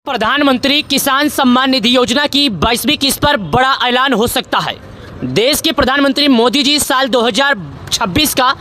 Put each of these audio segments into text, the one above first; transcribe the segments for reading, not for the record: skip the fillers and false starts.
प्रधानमंत्री किसान सम्मान निधि योजना की 22वीं किस्त पर बड़ा ऐलान हो सकता है। देश के प्रधानमंत्री मोदी जी साल 2026 का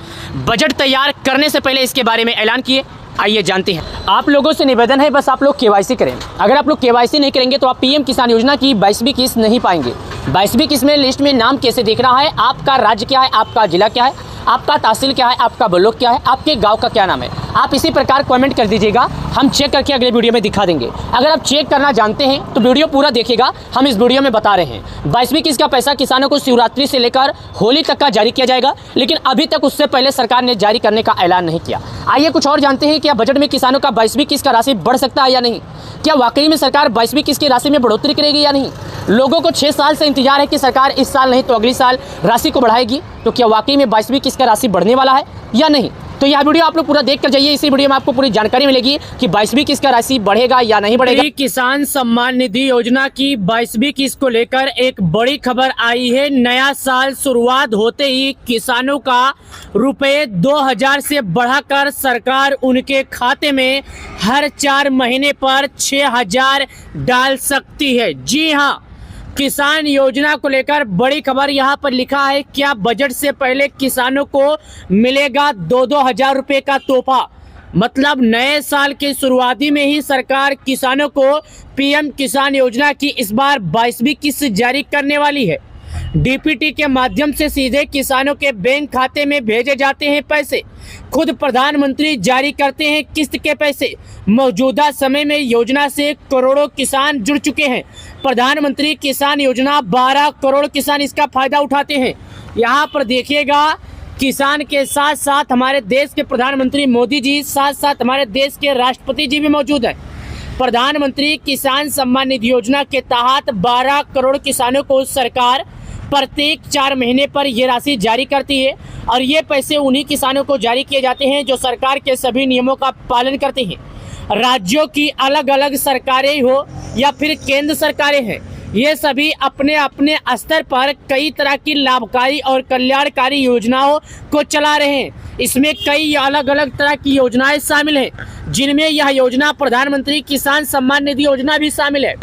बजट तैयार करने से पहले इसके बारे में ऐलान किए। आइए जानते हैं। आप लोगों से निवेदन है, बस आप लोग केवाईसी करें। अगर आप लोग केवाईसी नहीं करेंगे तो आप पीएम किसान योजना की 22वीं किस्त नहीं पाएंगे। 22वीं किस्त में लिस्ट में नाम कैसे देख रहा है, आपका राज्य क्या है, आपका जिला क्या है, आपका तहसील क्या है, आपका ब्लॉक क्या है, आपके गांव का क्या नाम है, आप इसी प्रकार कमेंट कर दीजिएगा। हम चेक करके अगले वीडियो में दिखा देंगे। अगर आप चेक करना जानते हैं तो वीडियो पूरा देखिएगा। हम इस वीडियो में बता रहे हैं 22वीं किस्त का पैसा किसानों को शिवरात्रि से लेकर होली तक का जारी किया जाएगा, लेकिन अभी तक उससे पहले सरकार ने जारी करने का ऐलान नहीं किया। आइए कुछ और जानते हैं। क्या बजट में किसानों का 22वीं किस्त का राशि बढ़ सकता है या नहीं? क्या वाकई में सरकार 22वीं किस्त की राशि में बढ़ोतरी करेगी या नहीं? लोगों को 6 साल से इंतजार है कि सरकार इस साल नहीं तो अगले साल राशि को बढ़ाएगी। तो क्या वाकई में 22वीं किस्त का राशि बढ़ने वाला है या नहीं? तो यह वीडियो आप लोग पूरा देख कर जाइए। इसी वीडियो में आपको पूरी जानकारी मिलेगी कि 22वीं किस्त का राशि बढ़ेगा या नहीं बढ़ेगा। किसान सम्मान निधि योजना की 22वीं किस्त को लेकर एक बड़ी खबर आई है। नया साल शुरुआत होते ही किसानों का रुपए 2000 से बढ़ाकर सरकार उनके खाते में हर 4 महीने पर 6000 डाल सकती है। जी हाँ, किसान योजना को लेकर बड़ी खबर यहाँ पर लिखा है। क्या बजट से पहले किसानों को मिलेगा 2-2 हजार रुपए का तोहफा? मतलब नए साल के शुरुआती में ही सरकार किसानों को पीएम किसान योजना की इस बार 22वीं किस्त जारी करने वाली है। डीपीटी के माध्यम से सीधे किसानों के बैंक खाते में भेजे जाते हैं पैसे। खुद प्रधानमंत्री जारी करते हैं किस्त के पैसे। मौजूदा समय में योजना से करोड़ों किसान जुड़ चुके हैं। प्रधानमंत्री किसान योजना 12 करोड़ किसान इसका फायदा उठाते हैं। यहाँ पर देखिएगा, किसान के साथ साथ हमारे देश के प्रधानमंत्री मोदी जी, साथ साथ हमारे देश के राष्ट्रपति जी भी मौजूद हैं। प्रधानमंत्री किसान सम्मान निधि योजना के तहत 12 करोड़ किसानों को सरकार प्रत्येक 4 महीने पर ये राशि जारी करती है और ये पैसे उन्हीं किसानों को जारी किए जाते हैं जो सरकार के सभी नियमों का पालन करते हैं। राज्यों की अलग अलग सरकारें हो या फिर केंद्र सरकारें हैं, ये सभी अपने अपने स्तर पर कई तरह की लाभकारी और कल्याणकारी योजनाओं को चला रहे हैं। इसमें कई अलग अलग तरह की योजनाएं शामिल हैं, जिनमें यह योजना प्रधानमंत्री किसान सम्मान निधि योजना भी शामिल है।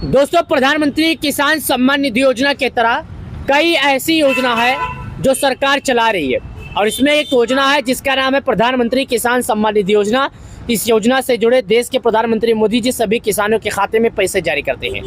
दोस्तों, प्रधानमंत्री किसान सम्मान निधि योजना के तरह कई ऐसी योजना है जो सरकार चला रही है और इसमें एक योजना है जिसका नाम है प्रधानमंत्री किसान सम्मान निधि योजना। इस योजना से जुड़े देश के प्रधानमंत्री मोदी जी सभी किसानों के खाते में पैसे जारी करते हैं।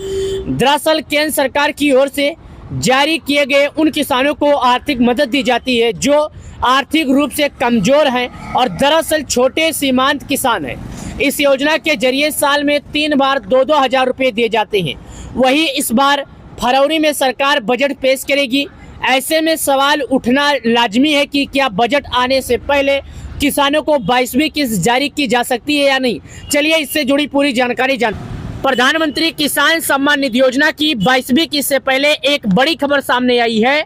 दरअसल केंद्र सरकार की ओर से जारी किए गए उन किसानों को आर्थिक मदद दी जाती है जो आर्थिक रूप से कमजोर हैं और दरअसल छोटे सीमांत किसान हैं। इस योजना के जरिए साल में 3 बार 2-2 हजार रुपये दिए जाते हैं। वही इस बार फरवरी में सरकार बजट पेश करेगी। ऐसे में सवाल उठना लाजमी है कि क्या बजट आने से पहले किसानों को 22वीं किस्त जारी की जा सकती है या नहीं। चलिए इससे जुड़ी पूरी जानकारी प्रधानमंत्री किसान सम्मान निधि योजना की 22वीं किस्त से पहले एक बड़ी खबर सामने आई है।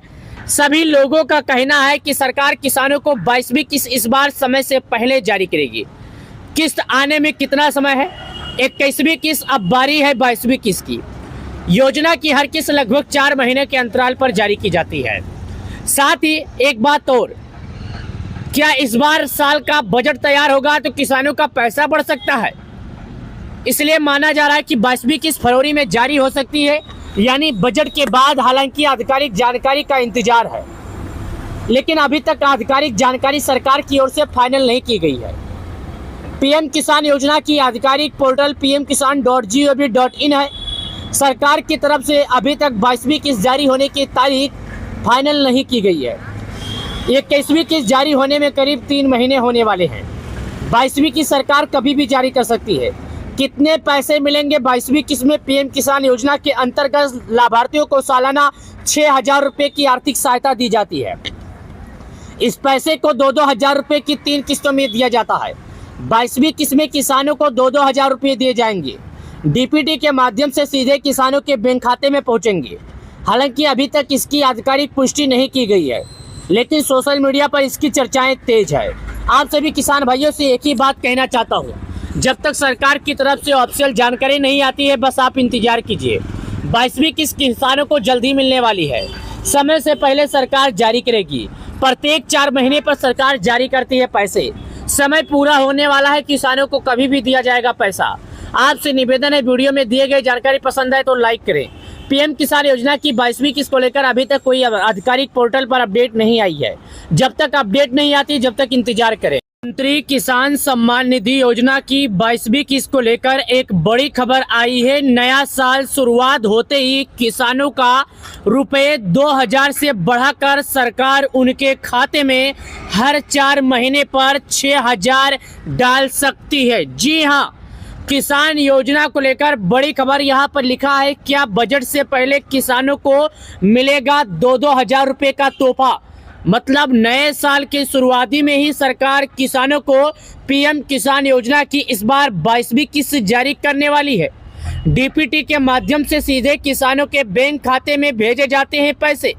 सभी लोगों का कहना है कि सरकार किसानों को 22वीं किस्त इस बार समय से पहले जारी करेगी। किस्त आने में कितना समय है? 21वीं किस्त अब बारी है 22वीं किस्त की। योजना की हर किस्त लगभग 4 महीने के अंतराल पर जारी की जाती है। साथ ही एक बात और, क्या इस बार साल का बजट तैयार होगा तो किसानों का पैसा बढ़ सकता है। इसलिए माना जा रहा है कि 22वीं किस्त फरवरी में जारी हो सकती है, यानी बजट के बाद। हालांकि आधिकारिक जानकारी का इंतजार है, लेकिन अभी तक आधिकारिक जानकारी सरकार की ओर से फाइनल नहीं की गई है। पीएम किसान योजना की आधिकारिक पोर्टल pmkisan.gov.in है। सरकार की तरफ से अभी तक 22वीं किस्त जारी होने की तारीख फाइनल नहीं की गई है। 21वीं किस्त जारी होने में करीब 3 महीने होने वाले हैं। 22वीं किस्त सरकार कभी भी जारी कर सकती है। कितने पैसे मिलेंगे 22वीं किस्त में? पीएम किसान योजना के अंतर्गत लाभार्थियों को सालाना 6000 रुपये की आर्थिक सहायता दी जाती है। इस पैसे को 2-2 हजार रुपये की 3 किस्तों में दिया जाता है। 22वीं किस्त में किसानों को 2-2 हजार रुपये दिए जाएंगे। डीपीटी के माध्यम से सीधे किसानों के बैंक खाते में पहुंचेंगे। हालांकि अभी तक इसकी आधिकारिक पुष्टि नहीं की गई है, लेकिन सोशल मीडिया पर इसकी चर्चाएं तेज है। आप सभी किसान भाइयों से एक ही बात कहना चाहता हूं, जब तक सरकार की तरफ से ऑफिशियल जानकारी नहीं आती है, बस आप इंतजार कीजिए। 22वीं किस्त किसानों को जल्दी मिलने वाली है। समय से पहले सरकार जारी करेगी। प्रत्येक 4 महीने पर सरकार जारी करती है पैसे। समय पूरा होने वाला है, किसानों को कभी भी दिया जाएगा पैसा। आपसे निवेदन है, वीडियो में दिए गए जानकारी पसंद आए तो लाइक करें। पीएम किसान योजना की 22वीं किस्त को लेकर अभी तक कोई आधिकारिक पोर्टल पर अपडेट नहीं आई है। जब तक अपडेट नहीं आती जब तक इंतजार करें। प्रधानमंत्री किसान सम्मान निधि योजना की 22वीं किस्त को लेकर एक बड़ी खबर आई है। नया साल शुरुआत होते ही किसानों का रुपए 2000 से बढ़ाकर सरकार उनके खाते में हर 4 महीने पर 6000 डाल सकती है। जी हां, किसान योजना को लेकर बड़ी खबर यहाँ पर लिखा है, क्या बजट से पहले किसानों को मिलेगा 2-2 हजार रुपए का तोहफा। मतलब नए साल के शुरुआती में ही सरकार किसानों को पीएम किसान योजना की इस बार 22वीं किस्त जारी करने वाली है। डीपीटी के माध्यम से सीधे किसानों के बैंक खाते में भेजे जाते हैं पैसे।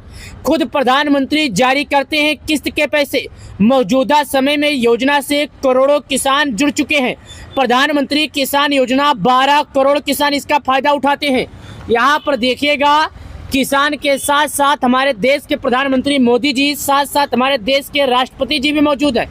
खुद प्रधानमंत्री जारी करते हैं किस्त के पैसे। मौजूदा समय में योजना से करोड़ों किसान जुड़ चुके हैं। प्रधानमंत्री किसान योजना 12 करोड़ किसान इसका फायदा उठाते हैं। यहाँ पर देखिएगा, किसान के साथ साथ हमारे देश के प्रधानमंत्री मोदी जी, साथ साथ हमारे देश के राष्ट्रपति जी भी मौजूद हैं।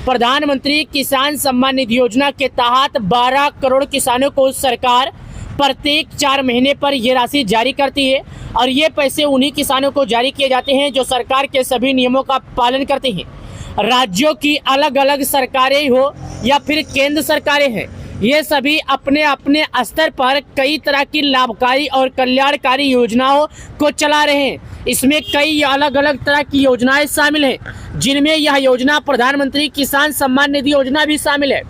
प्रधानमंत्री किसान सम्मान निधि योजना के तहत 12 करोड़ किसानों को सरकार प्रत्येक 4 महीने पर ये राशि जारी करती है और ये पैसे उन्हीं किसानों को जारी किए जाते हैं जो सरकार के सभी नियमों का पालन करते हैं। राज्यों की अलग अलग सरकारें हो या फिर केंद्र सरकारें हैं, ये सभी अपने अपने स्तर पर कई तरह की लाभकारी और कल्याणकारी योजनाओं को चला रहे हैं। इसमें कई अलग अलग तरह की योजनाएं शामिल हैं, जिनमें यह योजना प्रधानमंत्री किसान सम्मान निधि योजना भी शामिल है।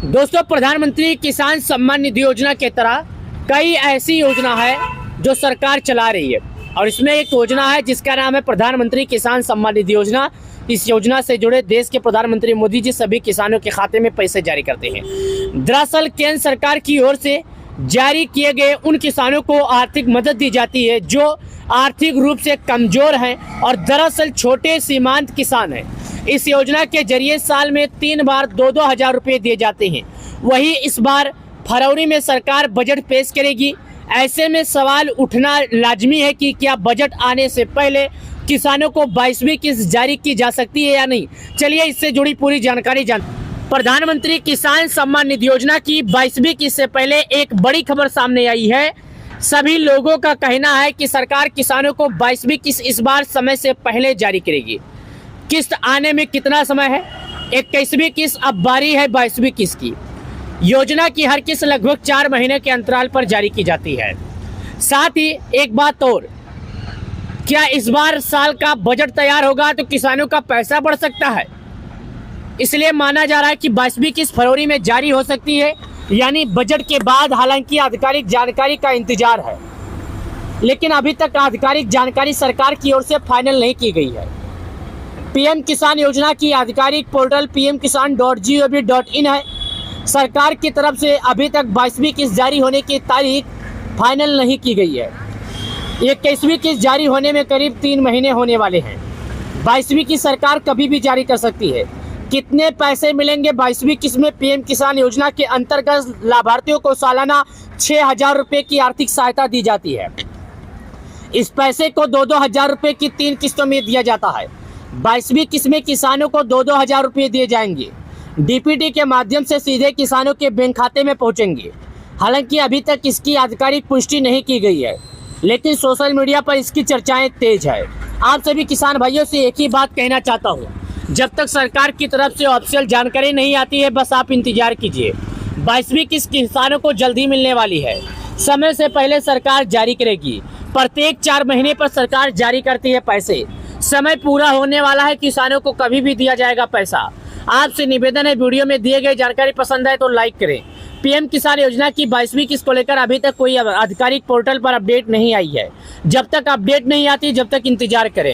दोस्तों, प्रधानमंत्री किसान सम्मान निधि योजना के तरह कई ऐसी योजना है जो सरकार चला रही है और इसमें एक योजना है जिसका नाम है प्रधानमंत्री किसान सम्मान निधि योजना। इस योजना से जुड़े देश के प्रधानमंत्री मोदी जी सभी किसानों के खाते में पैसे जारी करते हैं। दरअसल केंद्र सरकार की ओर से जारी किए गए उन किसानों को आर्थिक मदद दी जाती है जो आर्थिक रूप से कमजोर हैं और दरअसल छोटे सीमांत किसान हैं। इस योजना के जरिए साल में 3 बार 2-2 हजार रुपये दिए जाते हैं। वही इस बार फरवरी में सरकार बजट पेश करेगी। ऐसे में सवाल उठना लाजमी है कि क्या बजट आने से पहले किसानों को 22वीं किस्त जारी की जा सकती है या नहीं। चलिए इससे जुड़ी पूरी जानकारी प्रधानमंत्री किसान सम्मान निधि योजना की 22वीं किस्त से पहले एक बड़ी खबर सामने आई है। सभी लोगों का कहना है कि सरकार किसानों को 22वीं किस्त इस बार समय से पहले जारी करेगी। किस्त आने में कितना समय है? 21वीं किस्त अब बारी है 22वीं किस्त की। योजना की हर किस्त लगभग 4 महीने के अंतराल पर जारी की जाती है। साथ ही एक बात और, क्या इस बार साल का बजट तैयार होगा तो किसानों का पैसा बढ़ सकता है। इसलिए माना जा रहा है कि 22वीं किस्त फरवरी में जारी हो सकती है, यानी बजट के बाद। हालांकि आधिकारिक जानकारी का इंतजार है, लेकिन अभी तक आधिकारिक जानकारी सरकार की ओर से फाइनल नहीं की गई है। पीएम किसान योजना की आधिकारिक पोर्टल pmkisan.gov.in है। सरकार की तरफ से अभी तक 22वीं किस्त जारी होने की तारीख फाइनल नहीं की गई है। 21वीं किस्त जारी होने में करीब 3 महीने होने वाले हैं। 22वीं की सरकार कभी भी जारी कर सकती है। कितने पैसे मिलेंगे 22वीं किस्त में? पीएम किसान योजना के अंतर्गत लाभार्थियों को सालाना 6000 रुपये की आर्थिक सहायता दी जाती है। इस पैसे को 2-2 हजार रुपये की 3 किस्तों में दिया जाता है। 22वीं किस्त में किसानों को 2-2 हजार रुपये दिए जाएंगे। डीपीटी के माध्यम से सीधे किसानों के बैंक खाते में पहुंचेंगे। हालांकि अभी तक इसकी आधिकारिक पुष्टि नहीं की गई है, लेकिन सोशल मीडिया पर इसकी चर्चाएं तेज है। आप सभी किसान भाइयों से एक ही बात कहना चाहता हूं, जब तक सरकार की तरफ से ऑफिशियल जानकारी नहीं आती है, बस आप इंतजार कीजिए। 22वीं किस्त किसानों को जल्दी मिलने वाली है। समय से पहले सरकार जारी करेगी। प्रत्येक 4 महीने पर सरकार जारी करती है पैसे। समय पूरा होने वाला है, किसानों को कभी भी दिया जाएगा पैसा। आपसे निवेदन है, वीडियो में दिए गए जानकारी पसंद आए तो लाइक करें। पीएम किसान योजना की 22वीं किस्त को लेकर अभी तक कोई आधिकारिक पोर्टल पर अपडेट नहीं आई है। जब तक अपडेट नहीं आती जब तक इंतजार करें।